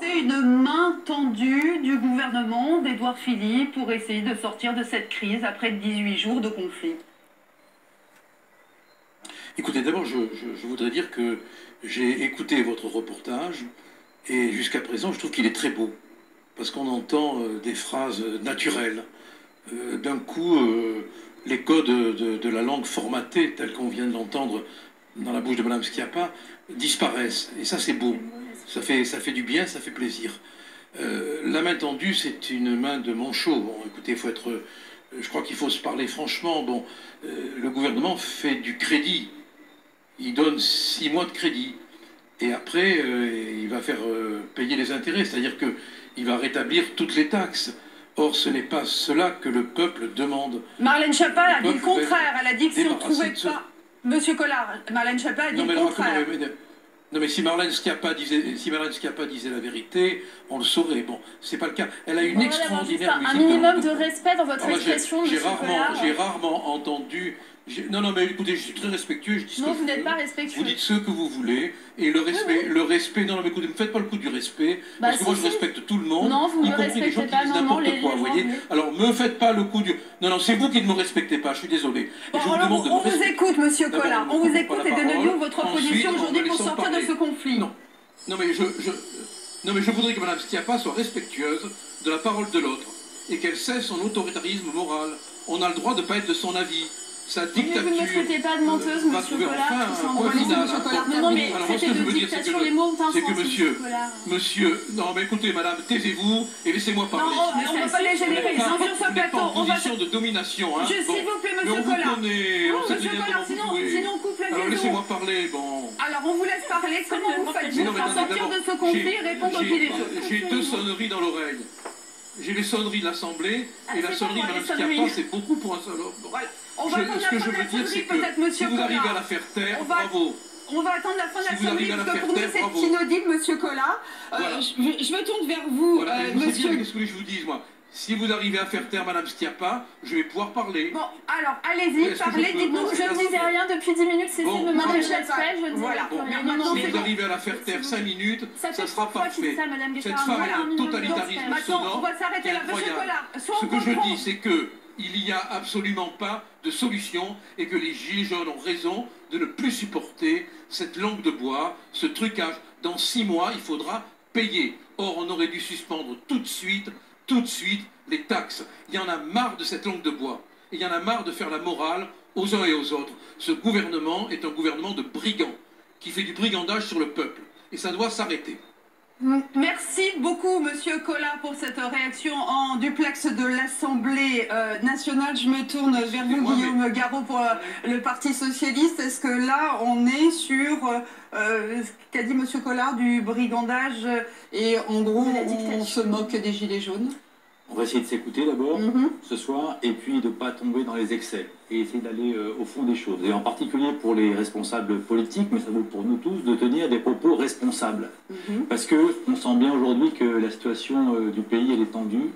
C'est une main tendue du gouvernement d'Édouard Philippe pour essayer de sortir de cette crise après 18 jours de conflit. Écoutez, d'abord, je voudrais dire que j'ai écouté votre reportage et jusqu'à présent, je trouve qu'il est très beau parce qu'on entend des phrases naturelles. D'un coup, les codes de la langue formatée, tels qu'on vient de l'entendre dans la bouche de Mme Schiappa, disparaissent. Et ça, c'est beau. Ça fait du bien, ça fait plaisir. La main tendue, c'est une main de manchot. Bon, écoutez, je crois qu'il faut se parler franchement. Bon, le gouvernement fait du crédit. Il donne 6 mois de crédit. Et après, il va faire payer les intérêts. C'est-à-dire qu'il va rétablir toutes les taxes. Or, ce n'est pas cela que le peuple demande. Marlène Schiappa a dit le contraire. Elle a dit que si on ne trouvait pas... Monsieur Collard, Marlène Schiappa a dit le contraire. Non, mais si Marlène Schiappa disait la vérité, on le saurait. Bon, c'est pas le cas. Elle a une extraordinaire musique. Un minimum de respect dans votre expression, J'ai rarement entendu... Non, mais écoutez, je suis très respectueux. Je dis non, vous n'êtes pas respectueux. Vous dites ce que vous voulez. Et le respect, non, mais écoutez, ne me faites pas le coup du respect. Parce que moi, je respecte tout le monde. Non, vous ne me respectez pas. N'importe quoi, vous voyez. Alors, me faites pas le coup du... Non, c'est vous qui ne me respectez pas. Je suis désolé. Bon, alors, on vous écoute, monsieur Collard. On vous écoute et donnez-nous votre position aujourd'hui pour sortir de ce conflit. Non, mais je voudrais que Mme Schiappa soit respectueuse de la parole de l'autre et qu'elle cesse son autoritarisme moral. On a le droit de ne pas être de son avis. Sa dictature. Mais vous ne me traitez pas de menteuse, monsieur Collard. Non, mais traiter de dictature, les mots ont un sens, c'est que monsieur, non, mais écoutez, madame, taisez-vous et laissez-moi parler. Non, on ne peut pas les générer. Sur ce plateau, on va... position de domination, hein. S'il vous plaît, monsieur Collard. Monsieur Collard, sinon on coupe la liaison. Alors laissez-moi parler, bon. Alors on vous laisse parler. Comment vous faites-vous pour sortir de ce conflit et répondre aux idées jaunes? J'ai 2 sonneries dans l'oreille. J'ai les sonneries de l'Assemblée et la sonnerie de Mme Schiappa, c'est beaucoup pour un seul homme. Voilà. Ce que je veux dire, c'est que si vous arrivez à la faire taire, bravo. On va attendre la fin de la sonnerie, parce que pour nous, c'est inaudible, monsieur Collard. Je me tourne vers vous, monsieur... Qu'est-ce que je vous dis, moi? Si vous arrivez à faire taire Mme Schiappa, je vais pouvoir parler. Bon, alors, allez-y, parlez, dites-nous. Je ne disais rien depuis 10 minutes, c'est de m'adresser à fait, je ne dis rien. Si vous arrivez à la faire taire 5 minutes, ça sera parfait. Cette femme est de totalitarisme sonore. On va s'arrêter là, monsieur Collard. Ce que je dis, c'est qu'il n'y a absolument pas de solution et que les Gilets jaunes ont raison de ne plus supporter cette langue de bois, ce trucage. Dans 6 mois, il faudra payer. Or, on aurait dû suspendre tout de suite les taxes. Il y en a marre de cette langue de bois. Et il y en a marre de faire la morale aux uns et aux autres. Ce gouvernement est un gouvernement de brigands qui fait du brigandage sur le peuple. Et ça doit s'arrêter. Merci beaucoup, monsieur Collard, pour cette réaction en duplex de l'Assemblée nationale. Je me tourne vers vous, Guillaume Garot, pour le Parti socialiste. Est-ce que là, on est sur ce qu'a dit monsieur Collard, du brigandage et en gros, on se moque des Gilets jaunes? On va essayer de s'écouter d'abord ce soir et puis de ne pas tomber dans les excès et essayer d'aller au fond des choses. Et en particulier pour les responsables politiques, mais ça vaut pour nous tous, de tenir des propos responsables. Parce qu'on sent bien aujourd'hui que la situation du pays, elle est tendue,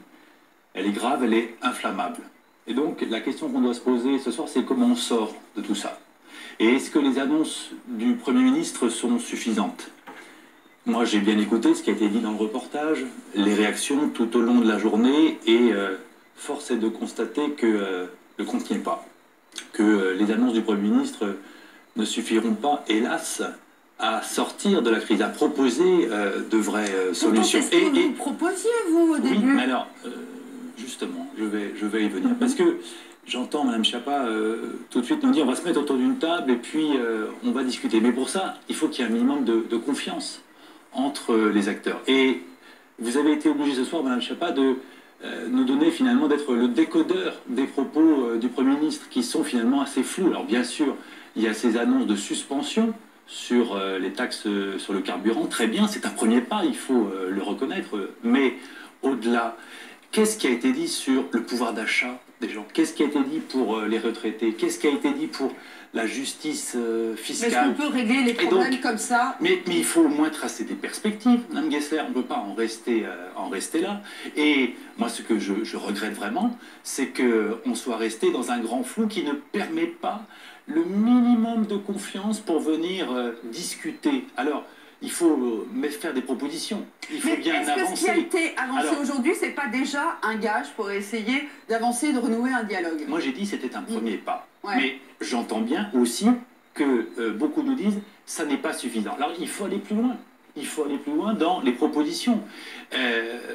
elle est grave, elle est inflammable. Et donc la question qu'on doit se poser ce soir, c'est comment on sort de tout ça. Et est-ce que les annonces du Premier ministre sont suffisantes ? Moi, j'ai bien écouté ce qui a été dit dans le reportage, les réactions tout au long de la journée, et force est de constater que le compte n'y est pas. Que les annonces du Premier ministre ne suffiront pas, hélas, à sortir de la crise, à proposer de vraies solutions. C'est ce que vous proposiez, vous, au début. Oui, mais alors, justement, je vais y venir. Parce que j'entends Mme Schiappa tout de suite nous dire on va se mettre autour d'une table et puis on va discuter. Mais pour ça, il faut qu'il y ait un minimum de confiance entre les acteurs. Et vous avez été obligé ce soir, Mme Schiappa, de nous donner finalement d'être le décodeur des propos du Premier ministre qui sont finalement assez flous. Alors bien sûr, il y a ces annonces de suspension sur les taxes sur le carburant. Très bien, c'est un premier pas, il faut le reconnaître. Mais au-delà, qu'est-ce qui a été dit sur le pouvoir d'achat des gens? Qu'est-ce qui a été dit pour les retraités? Qu'est-ce qui a été dit pour la justice fiscale? Est-ce qu'on peut régler les problèmes comme ça? Mais il faut au moins tracer des perspectives, Mme Gessler, on ne peut pas en rester là. Et moi, ce que je regrette vraiment, c'est qu'on soit resté dans un grand flou qui ne permet pas le minimum de confiance pour venir discuter. Alors, il faut faire des propositions. Il faut bien avancer. Est-ce que ce qui a été avancé aujourd'hui, c'est pas déjà un gage pour essayer d'avancer et de renouer un dialogue? Moi, j'ai dit que c'était un premier pas. Ouais. Mais j'entends bien aussi que beaucoup nous disent ça n'est pas suffisant. Alors, il faut aller plus loin. Il faut aller plus loin dans les propositions.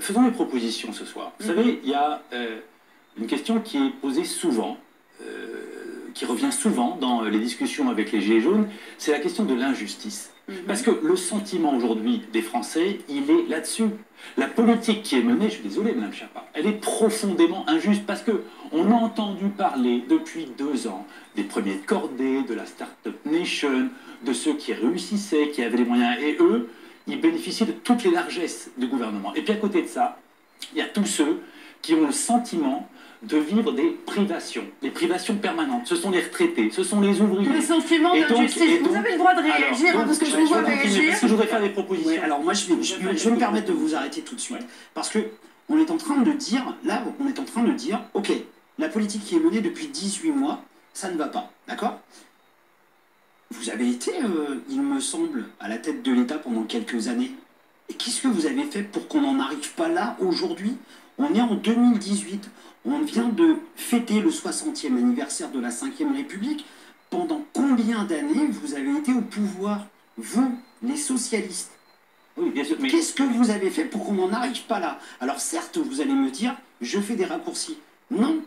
Faisons les propositions ce soir. Vous savez, il y a une question qui est posée souvent, qui revient souvent dans les discussions avec les Gilets jaunes, c'est la question de l'injustice. Parce que le sentiment aujourd'hui des Français, il est là-dessus. La politique qui est menée, je suis désolé, Mme Schiappa, elle est profondément injuste parce qu'on a entendu parler depuis 2 ans des premiers de cordée, de la Startup Nation, de ceux qui réussissaient, qui avaient les moyens, et eux, ils bénéficient de toutes les largesses du gouvernement. Et puis à côté de ça, il y a tous ceux qui ont le sentiment de vivre des privations permanentes. Ce sont les retraités, ce sont les ouvriers. Le sentiment d'injustice. Vous avez le droit de réagir, parce que je vous vois réagir. Parce que je voudrais faire des propositions. Oui, alors moi, je vais me permettre de vous arrêter tout de suite. Parce que on est en train de dire, là, on est en train de dire, ok, la politique qui est menée depuis 18 mois, ça ne va pas, d'accord? Vous avez été, il me semble, à la tête de l'État pendant quelques années. Et qu'est-ce que vous avez fait pour qu'on n'en arrive pas là aujourd'hui? On est en 2018. On vient de fêter le 60e anniversaire de la 5e République. Pendant combien d'années vous avez été au pouvoir, vous, les socialistes? Oui, bien sûr. Mais... Qu'est-ce que vous avez fait pour qu'on n'en arrive pas là? Alors certes, vous allez me dire, je fais des raccourcis. Non,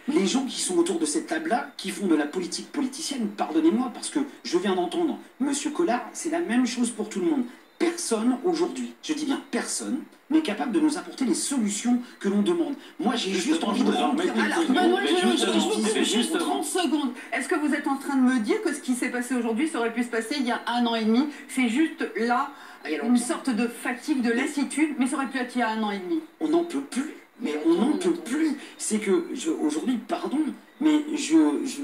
les gens qui sont autour de cette table-là, qui font de la politique politicienne, pardonnez-moi, parce que je viens d'entendre M. Collard, c'est la même chose pour tout le monde. Personne aujourd'hui, je dis bien personne, n'est capable de nous apporter les solutions que l'on demande. Moi, j'ai juste envie de remplir... Alors, Benoît, juste 30 secondes. Est-ce que vous êtes en train de me dire que ce qui s'est passé aujourd'hui, ça aurait pu se passer il y a 1 an et demi? C'est juste là, une sorte de fatigue, de lassitude, mais ça aurait pu être il y a 1 an et demi. On n'en peut plus. Mais on n'en peut plus. C'est que, aujourd'hui, pardon, mais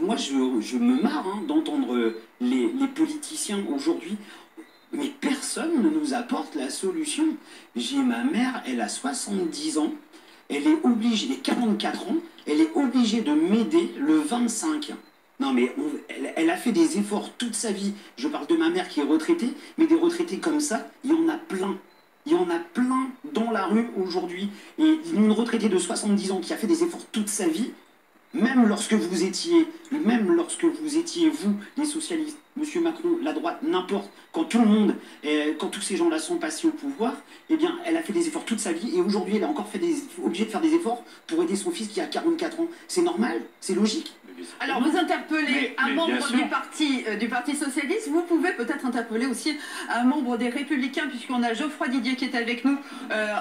moi, je me marre d'entendre les politiciens aujourd'hui. Mais personne ne nous apporte la solution. J'ai ma mère, elle a 70 ans, elle est obligée, elle a 44 ans, elle est obligée de m'aider le 25. Non mais elle a fait des efforts toute sa vie. Je parle de ma mère qui est retraitée, mais des retraités comme ça, il y en a plein. Il y en a plein dans la rue aujourd'hui. Et une retraitée de 70 ans qui a fait des efforts toute sa vie, même lorsque vous étiez, vous, les socialistes, M. Macron, la droite, n'importe, quand tout le monde, quand tous ces gens-là sont passés au pouvoir, eh bien, elle a fait des efforts toute sa vie et aujourd'hui, elle a encore obligée de faire des efforts pour aider son fils qui a 44 ans. C'est normal? C'est logique? Alors, vous interpellez un membre du parti socialiste, vous pouvez peut-être interpeller aussi un membre des Républicains, puisqu'on a Geoffroy Didier qui est avec nous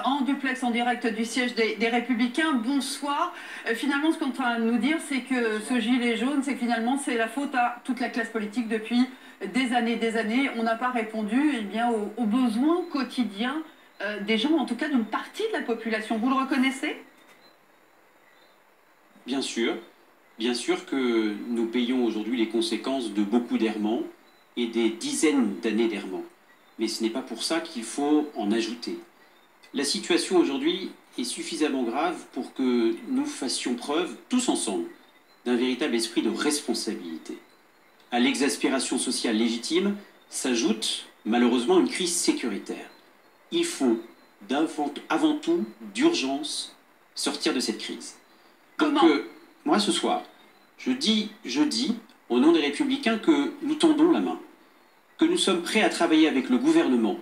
en duplex, en direct du siège des Républicains. Bonsoir. Finalement, ce qu'on est en train de nous dire, c'est que ce gilet jaune, c'est que finalement, c'est la faute à toute la classe politique depuis des années. On n'a pas répondu aux besoins quotidiens des gens, en tout cas d'une partie de la population. Vous le reconnaissez? Bien sûr. Bien sûr que nous payons aujourd'hui les conséquences de beaucoup d'errements et des dizaines d'années d'errements. Mais ce n'est pas pour ça qu'il faut en ajouter. La situation aujourd'hui est suffisamment grave pour que nous fassions preuve, tous ensemble, d'un véritable esprit de responsabilité. À l'exaspération sociale légitime s'ajoute malheureusement une crise sécuritaire. Il faut avant tout, d'urgence, sortir de cette crise. Comment ? Donc, moi, ce soir, je dis, au nom des Républicains, que nous tendons la main, que nous sommes prêts à travailler avec le gouvernement,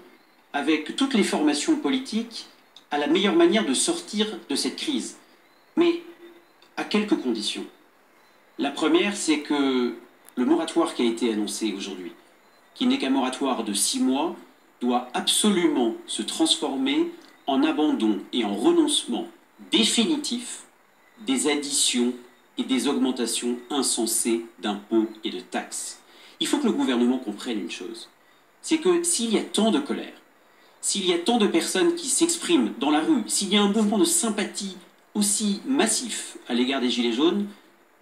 avec toutes les formations politiques, à la meilleure manière de sortir de cette crise. Mais à quelques conditions. La première, c'est que le moratoire qui a été annoncé aujourd'hui, qui n'est qu'un moratoire de 6 mois, doit absolument se transformer en abandon et en renoncement définitif des additions et des augmentations insensées d'impôts et de taxes. Il faut que le gouvernement comprenne une chose, c'est que s'il y a tant de colère, s'il y a tant de personnes qui s'expriment dans la rue, s'il y a un mouvement de sympathie aussi massif à l'égard des Gilets jaunes,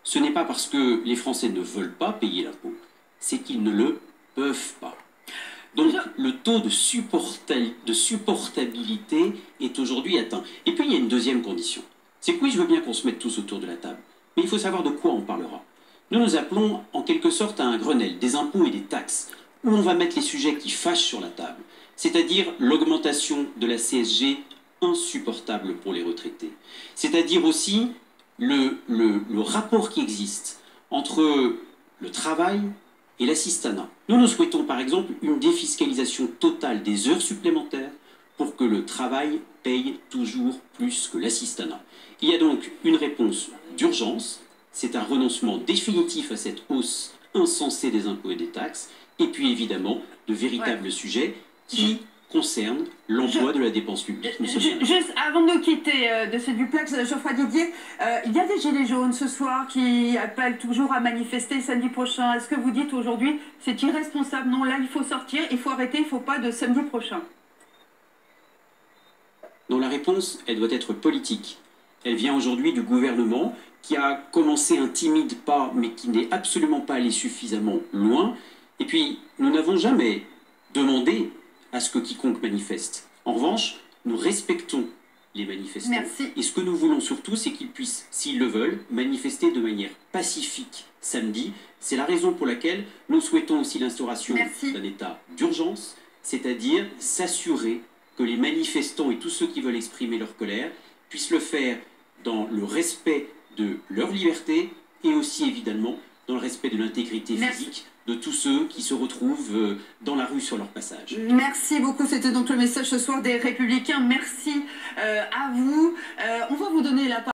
ce n'est pas parce que les Français ne veulent pas payer l'impôt, c'est qu'ils ne le peuvent pas. Donc le taux de supportabilité est aujourd'hui atteint. Et puis il y a une deuxième condition, c'est que oui, je veux bien qu'on se mette tous autour de la table, mais il faut savoir de quoi on parlera. Nous appelons en quelque sorte à un Grenelle des impôts et des taxes, où on va mettre les sujets qui fâchent sur la table. c'est-à-dire l'augmentation de la CSG insupportable pour les retraités, c'est-à-dire aussi le rapport qui existe entre le travail et l'assistanat. Nous souhaitons par exemple une défiscalisation totale des heures supplémentaires pour que le travail paye toujours plus que l'assistanat. Il y a donc une réponse d'urgence, c'est un renoncement définitif à cette hausse insensée des impôts et des taxes, et puis évidemment de véritables sujets qui concernent l'emploi de la dépense publique. Juste avant de nous quitter de ce duplex, Geoffroy Didier, il y a des gilets jaunes ce soir qui appellent toujours à manifester samedi prochain. Est-ce que vous dites aujourd'hui c'est irresponsable? Non, là il faut sortir, il faut arrêter, il ne faut pas de samedi prochain. Non, la réponse, elle doit être politique. Elle vient aujourd'hui du gouvernement qui a commencé un timide pas, mais qui n'est absolument pas allé suffisamment loin. Et puis, nous n'avons jamais demandé à ce que quiconque manifeste. En revanche, nous respectons les manifestants. Merci. Et ce que nous voulons surtout, c'est qu'ils puissent, s'ils le veulent, manifester de manière pacifique samedi. C'est la raison pour laquelle nous souhaitons aussi l'instauration d'un état d'urgence, c'est-à-dire s'assurer que les manifestants et tous ceux qui veulent exprimer leur colère puissent le faire dans le respect de leur liberté et aussi évidemment dans le respect de l'intégrité physique de tous ceux qui se retrouvent dans la rue sur leur passage. Merci beaucoup, c'était donc le message ce soir des Républicains. Merci à vous. On va vous donner la parole.